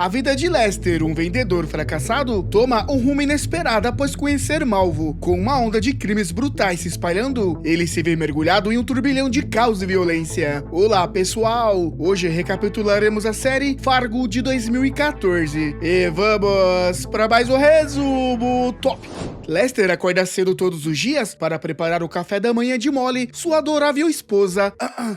A vida de Lester, um vendedor fracassado, toma um rumo inesperado após conhecer Malvo. Com uma onda de crimes brutais se espalhando, ele se vê mergulhado em um turbilhão de caos e violência. Olá, pessoal! Hoje recapitularemos a série Fargo de 2014. E vamos para mais um resumo top! Lester acorda cedo todos os dias para preparar o café da manhã de Molly, sua adorável esposa,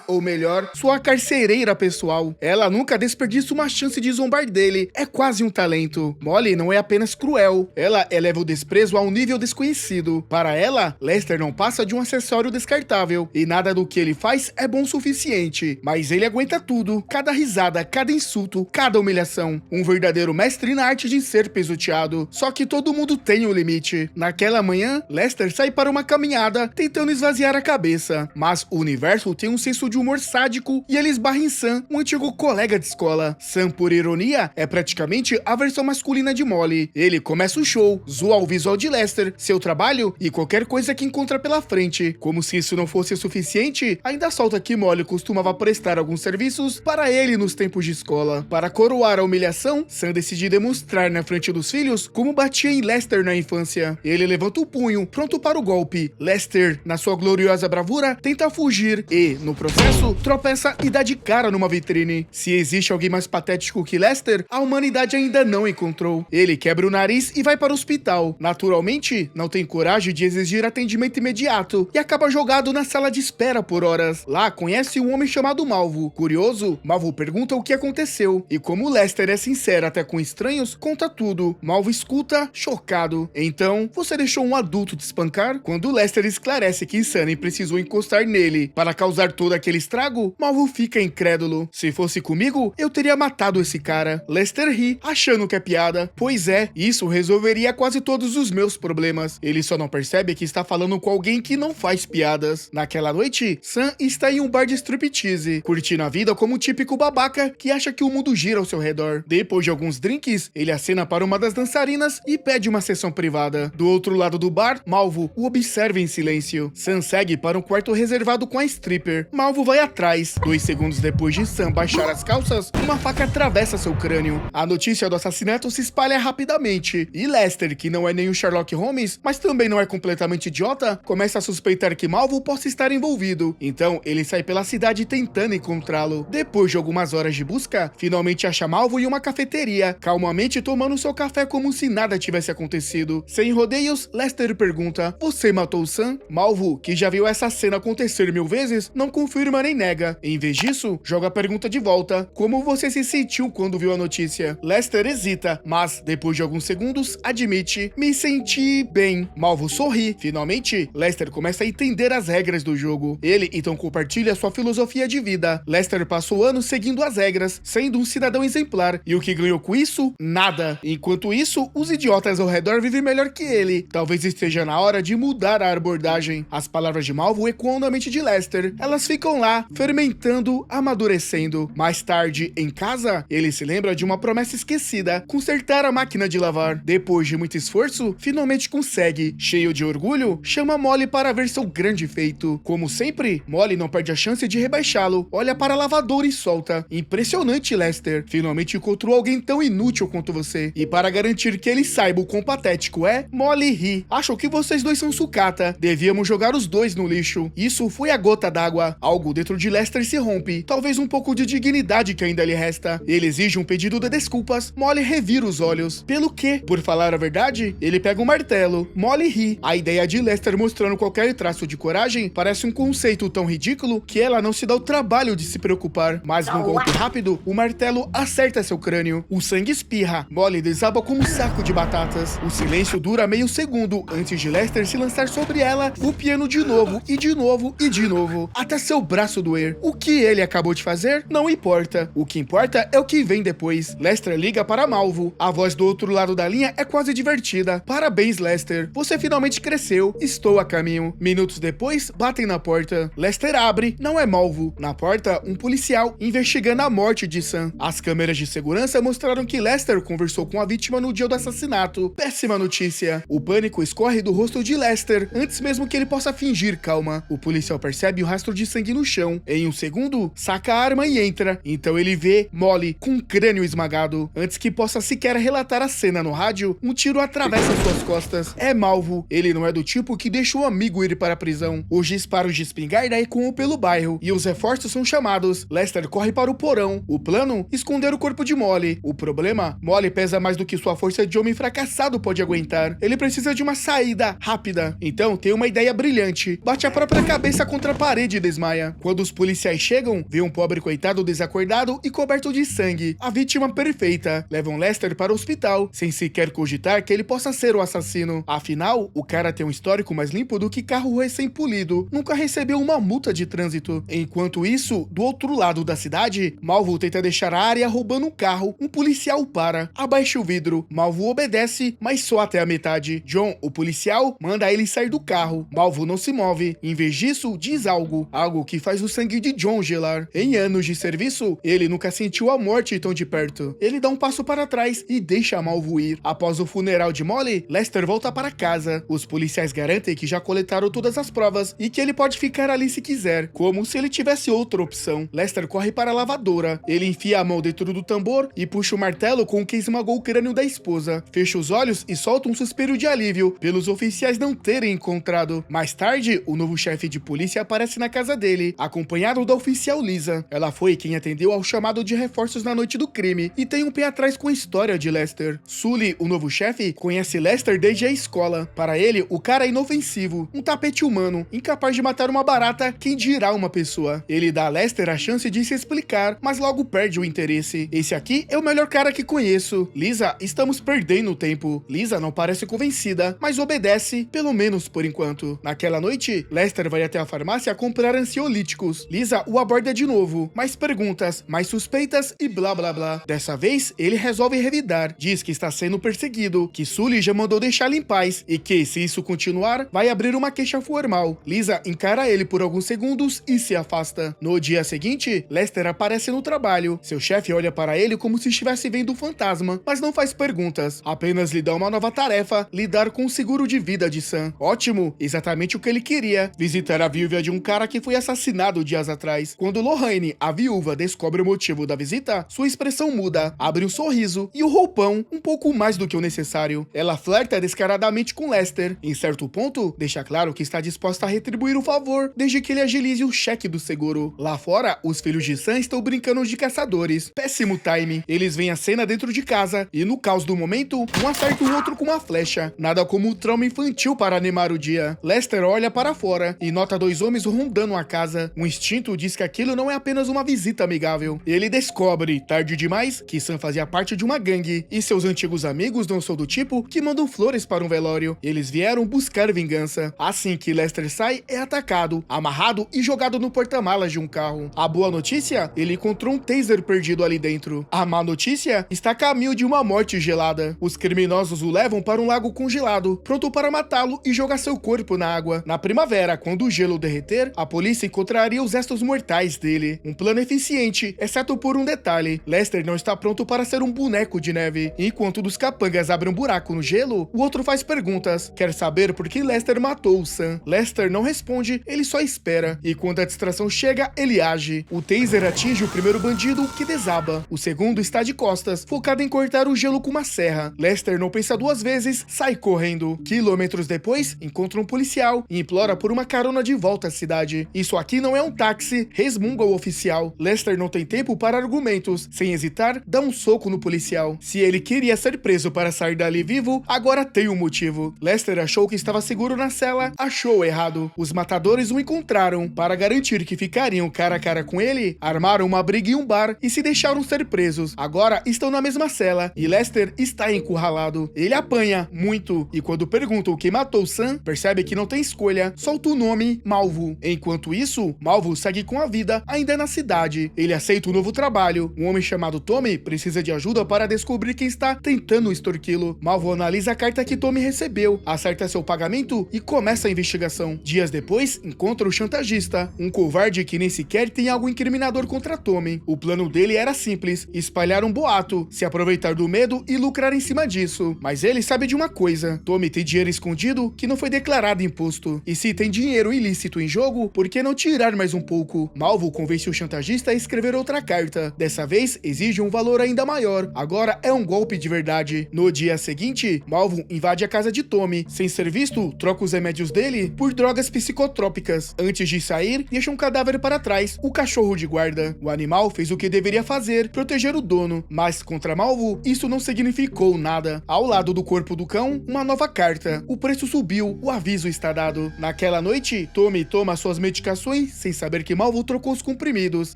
ou melhor, sua carcereira pessoal. Ela nunca desperdiça uma chance de zombar dele, é quase um talento. Molly não é apenas cruel, ela eleva o desprezo a um nível desconhecido. Para ela, Lester não passa de um acessório descartável, e nada do que ele faz é bom o suficiente. Mas ele aguenta tudo, cada risada, cada insulto, cada humilhação. Um verdadeiro mestre na arte de ser pisoteado. Só que todo mundo tem um limite. Naquela manhã, Lester sai para uma caminhada, tentando esvaziar a cabeça. Mas o universo tem um senso de humor sádico e ele esbarra em Sam, um antigo colega de escola. Sam, por ironia, é praticamente a versão masculina de Molly. Ele começa o show, zoa o visual de Lester, seu trabalho e qualquer coisa que encontra pela frente. Como se isso não fosse suficiente, ainda solta que Molly costumava prestar alguns serviços para ele nos tempos de escola. Para coroar a humilhação, Sam decide demonstrar na frente dos filhos como batia em Lester na infância. Ele levanta o punho, pronto para o golpe. Lester, na sua gloriosa bravura, tenta fugir e, no processo, tropeça e dá de cara numa vitrine. Se existe alguém mais patético que Lester, a humanidade ainda não encontrou. Ele quebra o nariz e vai para o hospital. Naturalmente, não tem coragem de exigir atendimento imediato e acaba jogado na sala de espera por horas. Lá, conhece um homem chamado Malvo. Curioso, Malvo pergunta o que aconteceu. E como Lester é sincero até com estranhos, conta tudo. Malvo escuta, chocado. Então, você deixou um adulto te espancar? Quando Lester esclarece que Sunny precisou encostar nele para causar todo aquele estrago, Malvo fica incrédulo. Se fosse comigo, eu teria matado esse cara. Lester ri, achando que é piada. Pois é, isso resolveria quase todos os meus problemas. Ele só não percebe que está falando com alguém que não faz piadas. Naquela noite, Sam está em um bar de striptease, curtindo a vida como um típico babaca que acha que o mundo gira ao seu redor. Depois de alguns drinks, ele acena para uma das dançarinas e pede uma sessão privada. Do outro lado do bar, Malvo o observa em silêncio. Sam segue para um quarto reservado com a stripper. Malvo vai atrás. 2 segundos depois de Sam baixar as calças, uma faca atravessa seu crânio. A notícia do assassinato se espalha rapidamente, e Lester, que não é nem o Sherlock Holmes, mas também não é completamente idiota, começa a suspeitar que Malvo possa estar envolvido. Então, ele sai pela cidade tentando encontrá-lo. Depois de algumas horas de busca, finalmente acha Malvo em uma cafeteria, calmamente tomando seu café como se nada tivesse acontecido. Sem rodeios, Lester pergunta: "Você matou Sam?" Malvo, que já viu essa cena acontecer 1000 vezes, não confirma nem nega. Em vez disso, joga a pergunta de volta: "Como você se sentiu quando viu a notícia?" Lester hesita, mas, depois de alguns segundos, admite: "Me senti bem." Malvo sorri. Finalmente, Lester começa a entender as regras do jogo. Ele então compartilha sua filosofia de vida. Lester passou anos seguindo as regras, sendo um cidadão exemplar. E o que ganhou com isso? Nada. Enquanto isso, os idiotas ao redor vivem melhor que ele. Talvez esteja na hora de mudar a abordagem. As palavras de Malvo ecoam na mente de Lester. Elas ficam lá, fermentando, amadurecendo. Mais tarde, em casa, ele se lembra de uma promessa esquecida: consertar a máquina de lavar. Depois de muito esforço, finalmente consegue. Cheio de orgulho, chama Molly para ver seu grande feito. Como sempre, Molly não perde a chance de rebaixá-lo. Olha para a lavadora e solta: "Impressionante, Lester. Finalmente encontrou alguém tão inútil quanto você." E para garantir que ele saiba o quão patético é, Molly ri: "Acho que vocês dois são sucata. Devíamos jogar os dois no lixo." Isso foi a gota d'água. Algo dentro de Lester se rompe. Talvez um pouco de dignidade que ainda lhe resta. Ele exige um pedido de desculpas. Molly revira os olhos. Pelo quê? Por falar a verdade, ele pega um martelo. Molly ri. A ideia de Lester mostrando qualquer traço de coragem parece um conceito tão ridículo que ela não se dá o trabalho de se preocupar. Mas num golpe rápido, o martelo acerta seu crânio. O sangue espirra. Molly desaba como um saco de batatas. O silêncio dura meio segundo antes de Lester se lançar sobre ela, golpeando de novo, e de novo, e de novo, até seu braço doer. O que ele acabou de fazer não importa. O que importa é o que vem depois. Lester liga para Malvo. A voz do outro lado da linha é quase divertida. "Parabéns, Lester. Você finalmente cresceu. Estou a caminho." Minutos depois, batem na porta. Lester abre. Não é Malvo. Na porta, um policial investigando a morte de Sam. As câmeras de segurança mostraram que Lester conversou com a vítima no dia do assassinato. Péssima notícia. O pânico escorre do rosto de Lester antes mesmo que ele possa fingir calma. O policial percebe o rastro de sangue no chão. Em um segundo, saca a arma e entra. Então ele vê Molly com o crânio esmagado. Antes que possa sequer relatar a cena no rádio, um tiro atravessa suas costas. É Malvo. Ele não é do tipo que deixa o amigo ir para a prisão. Os disparos de espingarda ecoam pelo bairro e os reforços são chamados. Lester corre para o porão. O plano? Esconder o corpo de Molly. O problema? Molly pesa mais do que sua força de homem fracassado pode aguentar. Ele precisa de uma saída rápida. Então tem uma ideia brilhante. Bate a própria cabeça contra a parede e desmaia. Quando os policiais chegam, vê um pobre coitado desacordado e coberto de sangue. A vítima perfeita. Levam Lester para o hospital, sem sequer cogitar que ele possa ser o assassino. Afinal, o cara tem um histórico mais limpo do que carro recém-polido. Nunca recebeu uma multa de trânsito. Enquanto isso, do outro lado da cidade, Malvo tenta deixar a área roubando um carro. Um policial o para. Abaixa o vidro. Malvo obedece, mas só até a metade. John, o policial, manda ele sair do carro. Malvo não se move. Em vez disso, diz algo. Algo que faz o sangue de John gelar. Em anos de serviço, ele nunca sentiu a morte tão de perto. Ele dá um passo para trás e deixa Malvo ir. Após o funeral de Molly, Lester volta para casa. Os policiais garantem que já coletaram todas as provas e que ele pode ficar ali se quiser, como se ele tivesse outra opção. Lester corre para a lavadora. Ele enfia a mão dentro do tambor e puxa o martelo com o que esmagou o crânio da esposa. Fecha os olhos e solta um suspiro de alívio pelos oficiais não terem encontrado. Mais tarde, o novo chefe de polícia aparece na casa dele, acompanhado da oficial Lisa. Ela foi quem atendeu ao chamado de reforços na noite do crime e tem um pé atrás com a história de Lester. Sully, o novo chefe, conhece Lester desde a escola. Para ele, o cara é inofensivo, um tapete humano, incapaz de matar uma barata, quem dirá uma pessoa. Ele dá a Lester a chance de se explicar, mas logo perde o interesse. Esse aqui é o melhor cara que conheço. Lisa, estamos perdendo tempo. Lisa não parece convencida, mas obedece, pelo menos por enquanto. Naquela noite, Lester vai até a farmácia comprar ansiolíticos. Lisa o aborda de novo, mais perguntas, mais suspeitas e blá blá blá. Dessa vez, ele resolve revidar. Diz que está sendo perseguido, que Sully já mandou deixá-lo em paz e que, se isso continuar, vai abrir uma queixa formal. Lisa encara ele por alguns segundos e se afasta. No dia seguinte, Lester aparece no trabalho. Seu chefe olha para ele como se estivesse vendo um fantasma, mas não faz perguntas. Apenas lhe dá uma nova tarefa: lidar com o seguro de vida de Sam. Ótimo, exatamente o que ele queria. Visitar a viúva de um cara que foi assassinado dias atrás. Quando Lorraine, a viúva, descobre o motivo da visita, sua expressão muda, abre um sorriso e o roupão um pouco mais do que o necessário. Ela flerta descaradamente com Lester. Em certo ponto, deixa claro que está disposta a retribuir o favor, desde que ele agilize o cheque do seguro. Lá fora, os filhos de Sam estão brincando de caçadores. Péssimo time. Eles veem a cena dentro de casa e, no caos do momento, um acerta o outro com uma flecha. Nada como um trauma infantil para animar o dia. Lester olha para fora e nota dois homens rondando a casa. Um instinto diz que aquilo não é apenas uma visita amigável. Ele descobre, tarde demais, que Sam fazia parte de uma gangue e seus antigos amigos não são do tipo que mandam flores para um velório. Eles vieram buscar vingança. Assim que Lester sai, é atacado, amarrado e jogado no porta-malas de um carro. A boa notícia? Ele encontrou um taser perdido ali dentro. A má notícia? Está a caminho de uma morte gelada. Os criminosos o levam para um lago congelado, pronto para matá-lo e jogar seu corpo na água. Na primavera, quando o gelo derreter, a polícia encontraria os restos mortais dele. Um plano eficiente, exceto por um detalhe: Lester não está pronto para ser um boneco de neve. Enquanto dos capangas abrem um buraco no gelo, o outro faz perguntas. Quer saber por que Lester matou o Sam. Lester não responde, ele só espera. E quando a distração chega, ele age. O taser atinge o primeiro bandido, que desaba. O segundo está de costas, focado em cortar o gelo com uma serra. Lester não pensa duas vezes, sai correndo. Quilômetros depois, encontra um policial e implora por uma carona de volta à cidade. Isso aqui não é um táxi, resmunga o oficial. Lester não tem tempo para argumentos. Sem hesitar, dá um soco no policial. Se ele queria ser preso para sair dali vivo, agora tem um motivo. Lester achou que estava seguro na cela, achou errado. Os matadores o encontraram. Para garantir que ficariam cara a cara com ele, armaram uma briga em um bar e se deixaram ser presos. Agora estão na mesma cela e Lester está encurralado. Ele apanha muito e quando perguntam quem matou Sam, percebe que não tem escolha, solta o nome Malvo. Enquanto isso, Malvo segue com a vida ainda na cidade. Ele aceita um novo trabalho. Um homem chamado Tommy precisa de ajuda para descobrir quem está tentando extorquí-lo. Malvo analisa a carta que Tommy recebeu, acerta seu pagamento e começa a investigação. Dias depois, encontra o chantagista, um covarde que nem sequer tem algo incriminador contra Tommy. O plano dele era simples: espalhar um boato, se aproveitar do medo e lucrar em cima disso. Mas ele sabe de uma coisa. Tommy tem dinheiro escondido que não foi declarado imposto. E se tem dinheiro ilícito em jogo, por que não tirar mais um pouco? Malvo convence o chantagista a escrever outra carta. Dessa vez, exige um valor ainda maior. Agora é um golpe de verdade. No dia seguinte, Malvo invade a casa de Tommy. Sem ser visto, troca os remédios dele por drogas psicotrópicas. Antes de sair, deixa um cadáver para trás, o cachorro de guarda. O animal fez o que deveria fazer, proteger o dono. Mas contra Malvo, isso não significou nada. Ao lado do corpo do cão, uma nova carta. O preço subiu, o aviso está dado. Naquela noite, Tommy toma suas medicações sem saber que Malvo trocou os comprimidos.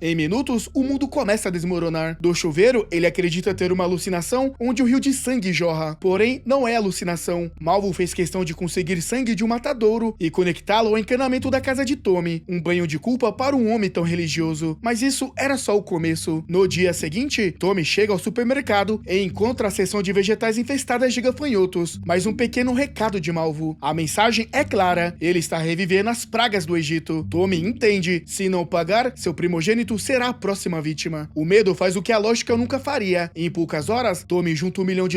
Em minutos, o mundo começa a desmoronar. Do chuveiro, ele acredita ter uma alucinação onde o rio de sangue jorra. Porém, não é alucinação. Malvo fez questão de conseguir sangue de um matadouro e conectá-lo ao encanamento da casa de Tommy. Um banho de culpa para um homem tão religioso. Mas isso era só o começo. No dia seguinte, Tommy chega ao supermercado e encontra a seção de vegetais infestadas de gafanhotos. Mas um pequeno recado de Malvo. A mensagem é clara. Ele está revivendo as pragas do Egito. Tommy entende. Se não pagar, seu primogênito será a próxima vítima. O medo faz o que a lógica nunca faria. Em poucas horas, Tommy junta $1 milhão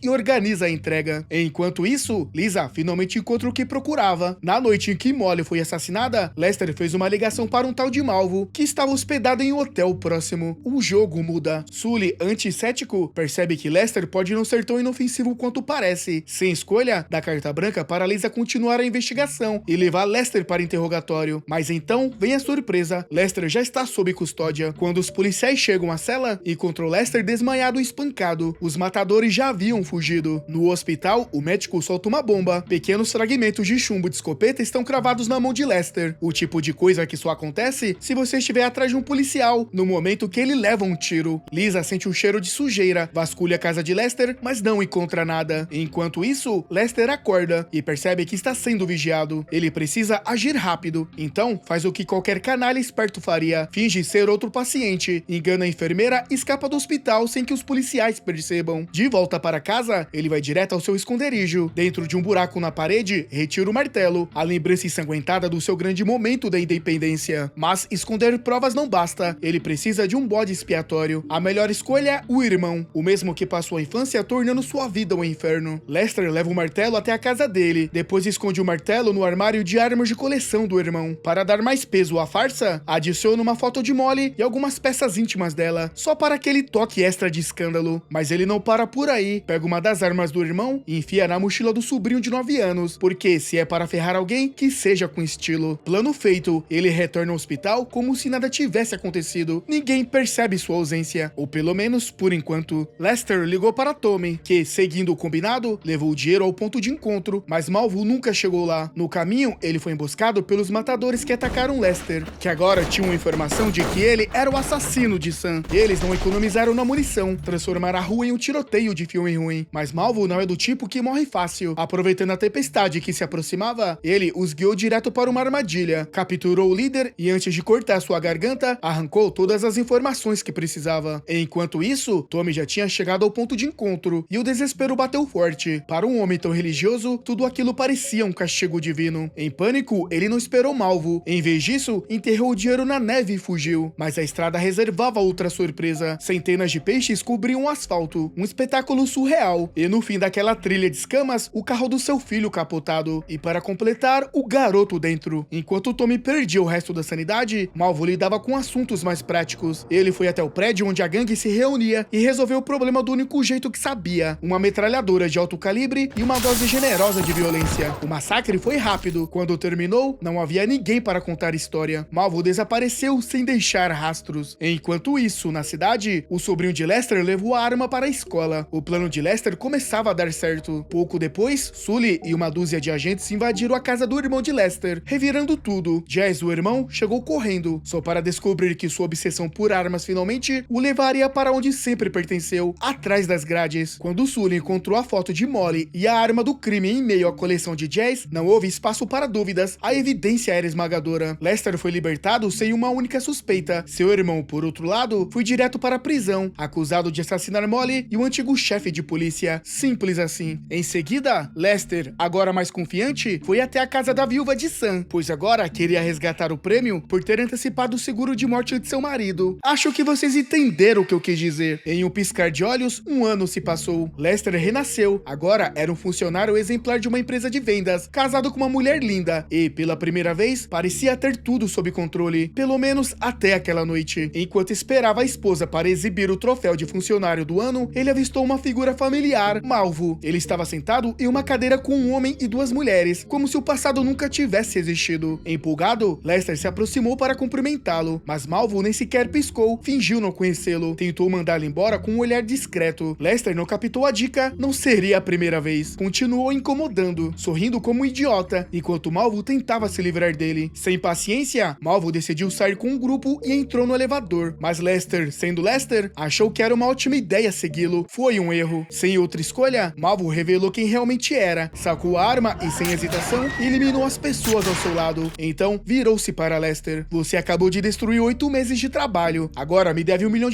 e organiza a entrega. Enquanto isso, Lisa finalmente encontra o que procurava. Na noite em que Molly foi assassinada, Lester fez uma ligação para um tal de Malvo, que estava hospedado em um hotel próximo. O jogo muda. Sully, anti-cético, percebe que Lester pode não ser tão inofensivo quanto parece. Sem escolha, dá carta branca para Lisa continuar a investigação e levar Lester para interrogatório. Mas então, vem a surpresa. Lester já está sob custódia. Quando os policiais chegam à cela, encontram Lester desmaiado e espancado. Os matadores já haviam fugido. No hospital, o médico solta uma bomba. Pequenos fragmentos de chumbo de escopeta estão cravados na mão de Lester. O tipo de coisa que só acontece se você estiver atrás de um policial, no momento que ele leva um tiro. Lisa sente um cheiro de sujeira, vasculha a casa de Lester, mas não encontra nada. Enquanto isso, Lester acorda e percebe que está sendo vigiado. Ele precisa agir rápido, então faz o que qualquer canalha esperto faria. Finge ser outro paciente, engana a enfermeira e escapa do hospital sem que os policiais percebam. De volta para casa, ele vai direto ao seu esconderijo. Dentro de um buraco na parede, retira o martelo, a lembrança ensanguentada do seu grande momento da independência. Mas esconder provas não basta, ele precisa de um bode expiatório. A melhor escolha, o irmão, o mesmo que passou a infância tornando sua vida um inferno. Lester leva o martelo até a casa dele, depois esconde o martelo no armário de armas de coleção do irmão. Para dar mais peso à farsa, adiciona uma foto de Molly e algumas peças íntimas dela, só para aquele toque extra de escândalo. Mas ele não para por aí, pega uma das armas do irmão e enfia na mochila do sobrinho de 9 anos, porque se é para ferrar alguém, que seja com estilo. Plano feito, ele retorna ao hospital como se nada tivesse acontecido. Ninguém percebe sua ausência, ou pelo menos por enquanto. Lester ligou para Tommy, que, seguindo o combinado, levou o dinheiro ao ponto de encontro, mas Malvo nunca chegou lá. No caminho, ele foi emboscado pelos matadores que atacaram Lester, que agora tinham informação de que ele era o assassino de Sam. Eles não economizaram na munição, transformaram a rua em um tiroteio de filme ruim. Mas Malvo não é do tipo que morre fácil. Aproveitando a tempestade que se aproximava, ele os guiou direto para uma armadilha, capturou o líder e antes de cortar sua garganta, arrancou todas as informações que precisava. Enquanto isso, Tommy já tinha chegado ao ponto de encontro e o desespero bateu forte. Para um homem tão religioso, tudo aquilo parecia um castigo divino. Em pânico, ele não esperou Malvo. Em vez disso, enterrou o dinheiro na neve e fugiu. Mas a estrada reservava outra surpresa. Centenas de peixes cobriam o asfalto, um espetáculo surreal. E no fim daquela trilha de escamas, o carro do seu filho capotado. E para completar, o garoto dentro. Enquanto Tommy perdia o resto da sanidade, Malvo lidava com assuntos mais práticos. Ele foi até o prédio onde a gangue se reunia e resolveu o problema do único jeito que sabia: uma metralhadora de alto calibre e uma dose generosa de violência. O massacre foi rápido. Quando terminou, não havia ninguém para contar história. Malvo desapareceu sem deixar rastros. Enquanto isso, na cidade, o sobrinho de Lester levou a arma para a escola. O plano de Lester começava a dar certo. Pouco depois, Sully e uma dúzia de agentes invadiram a casa do irmão de Lester, revirando tudo. Jazz, o irmão, chegou correndo, só para descobrir que sua obsessão por armas finalmente o levaria para onde sempre pertenceu, atrás das grades. Quando Sully encontrou a foto de Molly e a arma do crime em meio à coleção de Jazz, não houve espaço para dúvidas, a evidência era esmagadora. Lester foi libertado sem uma única suspeita. Seu irmão, por outro lado, foi direto para a prisão, acusado de assassinar Molly e o antigo chefe de polícia. Simples assim. Em seguida, Lester, agora mais confiante, foi até a casa da viúva de Sam, pois agora queria resgatar o prêmio por ter antecipado o seguro de morte de seu marido. Acho que vocês entenderam o que eu quis dizer. Em um piscar de olhos, um ano se passou. Lester renasceu, agora agora era um funcionário exemplar de uma empresa de vendas, casado com uma mulher linda e, pela primeira vez, parecia ter tudo sob controle, pelo menos até aquela noite. Enquanto esperava a esposa para exibir o troféu de funcionário do ano, ele avistou uma figura familiar, Malvo. Ele estava sentado em uma cadeira com um homem e duas mulheres, como se o passado nunca tivesse existido. Empolgado, Lester se aproximou para cumprimentá-lo, mas Malvo nem sequer piscou, fingiu não conhecê-lo, tentou mandá-lo embora com um olhar discreto. Lester não captou a dica, não seria a primeira vez. Continuou incomodando, sorrindo como um idiota, enquanto Malvo tentava se livrar dele. Sem paciência, Malvo decidiu sair com um grupo e entrou no elevador, mas Lester, sendo Lester, achou que era uma ótima ideia segui-lo. Foi um erro. Sem outra escolha, Malvo revelou quem realmente era, sacou a arma e, sem hesitação, eliminou as pessoas ao seu lado. Então, virou-se para Lester. Você acabou de destruir 8 meses de trabalho. Agora me deve $1 milhão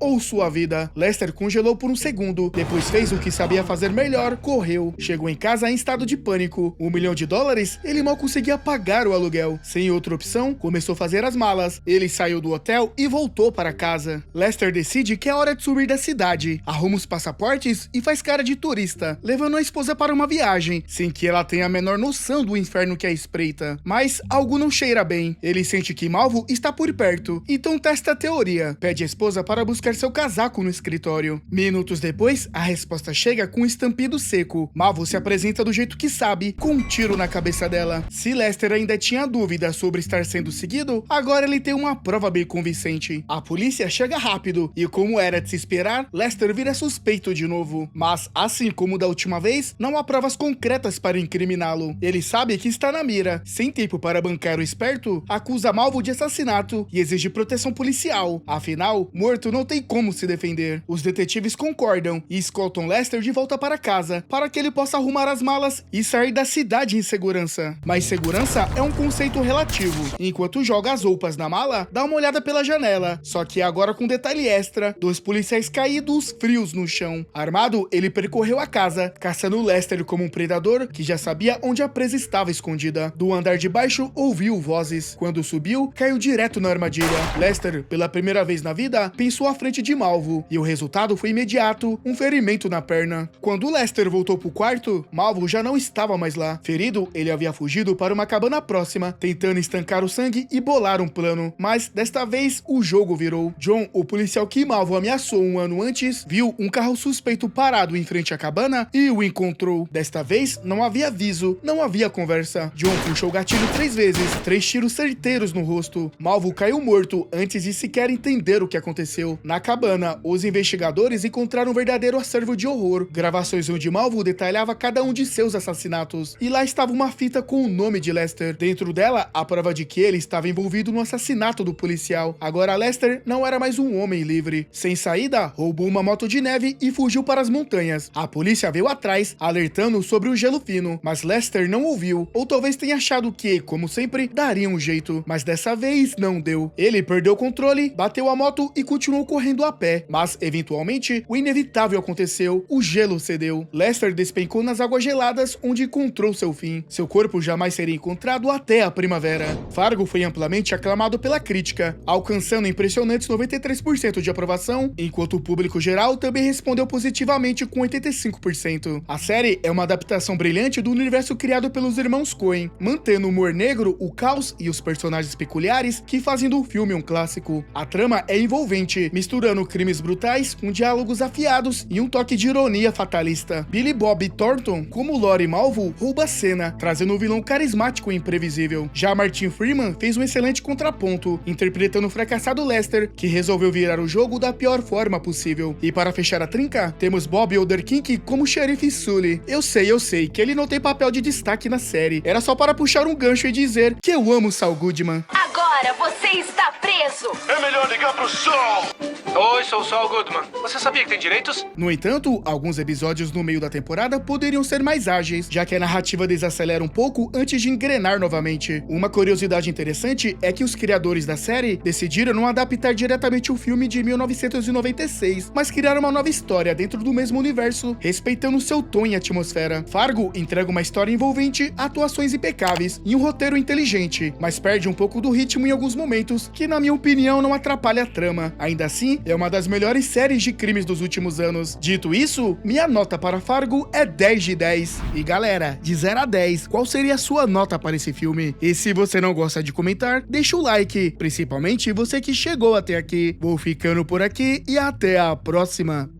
ou sua vida. Lester congelou por um segundo, depois fez o que sabia fazer melhor, correu. Chegou em casa em estado de pânico. $1 milhão? Ele mal conseguia pagar o aluguel. Sem outra opção, começou a fazer as malas. Ele saiu do hotel e voltou para casa. Lester decide que é hora de subir da cidade. Arruma os passaportes e faz cara de turista, levando a esposa para uma viagem, sem que ela tenha a menor noção do inferno que a espreita. Mas algo não cheira bem. Ele sente que Malvo está por perto, então testa a teoria. Pede a esposa para buscar seu casaco no escritório. Minutos depois, a resposta chega com um estampido seco. Malvo se apresenta do jeito que sabe, com um tiro na cabeça dela. Se Lester ainda tinha dúvida sobre estar sendo seguido, agora ele tem uma prova bem convincente. A polícia chega rápido, e como era de se esperar, Lester vira suspeito de novo. Mas, assim como da última vez, não há provas concretas para incriminá-lo. Ele sabe que está na mira. Sem tempo para bancar o esperto, acusa Malvo de assassinato e exige proteção policial. Afinal, morto não tem como se defender. Os detetives concordam e escoltam Lester de volta para casa, para que ele possa arrumar as malas e sair da cidade em segurança. Mas segurança é um conceito relativo. Enquanto joga as roupas na mala, dá uma olhada pela janela. Só que agora com detalhe extra, 2 policiais caídos, frios no chão. Armado, ele percorreu a casa, caçando Lester como um predador que já sabia onde a presa estava escondida. Do andar de baixo, ouviu vozes. Quando subiu, caiu direto na armadilha. Lester, pela primeira vez na vida, pensou à frente de Malvo, e o resultado foi imediato, um ferimento na perna. Quando Lester voltou pro quarto, Malvo já não estava mais lá. Ferido, ele havia fugido para uma cabana próxima, tentando estancar o sangue e bolar um plano. Mas, desta vez, o jogo virou. John, o policial que Malvo ameaçou um ano antes, viu um carro suspeito parado em frente à cabana e o encontrou. Desta vez, não havia aviso, não havia conversa. John puxou o gatilho 3 vezes, 3 tiros certeiros no rosto. Malvo caiu morto antes de sequer entender o que aconteceu. Na cabana, os investigadores encontraram um verdadeiro acervo de horror. Gravações onde Malvo detalhava cada um de seus assassinatos. E lá estava uma fita com o nome de Lester. Dentro dela, a prova de que ele estava envolvido no assassinato do policial. Agora Lester não era mais um homem livre. Sem saída, roubou uma moto de neve e fugiu para as montanhas. A polícia veio atrás, alertando sobre o gelo fino, mas Lester não ouviu, ou talvez tenha achado que, como sempre, daria um jeito, mas dessa vez não deu. Ele perdeu o controle, bateu a moto e continuou correndo a pé, mas, eventualmente, o inevitável aconteceu, o gelo cedeu. Lester despencou nas águas geladas, onde encontrou seu fim. Seu corpo jamais seria encontrado até a primavera. Fargo foi amplamente aclamado pela crítica, alcançando impressionantes 93% de aprovação, enquanto o público geral também respondeu positivamente com 85%. A série é uma adaptação brilhante do universo criado pelos irmãos Coen, mantendo o humor negro, o caos e os personagens peculiares que fazem do filme um clássico. A trama é envolvente, misturando crimes brutais com diálogos afiados e um toque de ironia fatalista. Billy Bob Thornton, como Lori Malvo, rouba a cena, trazendo um vilão carismático e imprevisível. Já Martin Freeman fez um excelente contraponto, interpretando o fracassado Lester, que resolveu virar o jogo da pior forma possível. E para fechar a trinca, temos Bob Odenkirk como Sheriff Sully. Eu sei que ele não tem papel de destaque na série. Era só para puxar um gancho e dizer que eu amo Saul Goodman. Agora você está preso! É melhor ligar pro Saul! Oi, sou o Saul Goodman. Você sabia que tem direitos? No entanto, alguns episódios no meio da temporada poderiam ser mais ágeis, já que a narrativa desacelera um pouco antes de engrenar novamente. Uma curiosidade interessante é que os criadores da série decidiram não adaptar diretamente o filme de 1996, mas criar uma nova história dentro do mesmo universo, respeitando seu tom e atmosfera. Fargo entrega uma história envolvente, atuações impecáveis e um roteiro inteligente, mas perde um pouco do ritmo em alguns momentos que, na minha opinião, não atrapalha a trama. Ainda assim, é uma das melhores séries de crimes dos últimos anos. Dito isso, minha nota para Fargo é 10 de 10. E galera, de 0 a 10, qual seria a sua nota para esse filme? E se você não gosta de comentar, deixa o like, principalmente você que chegou até aqui. Vou ficando por aqui e até a próxima.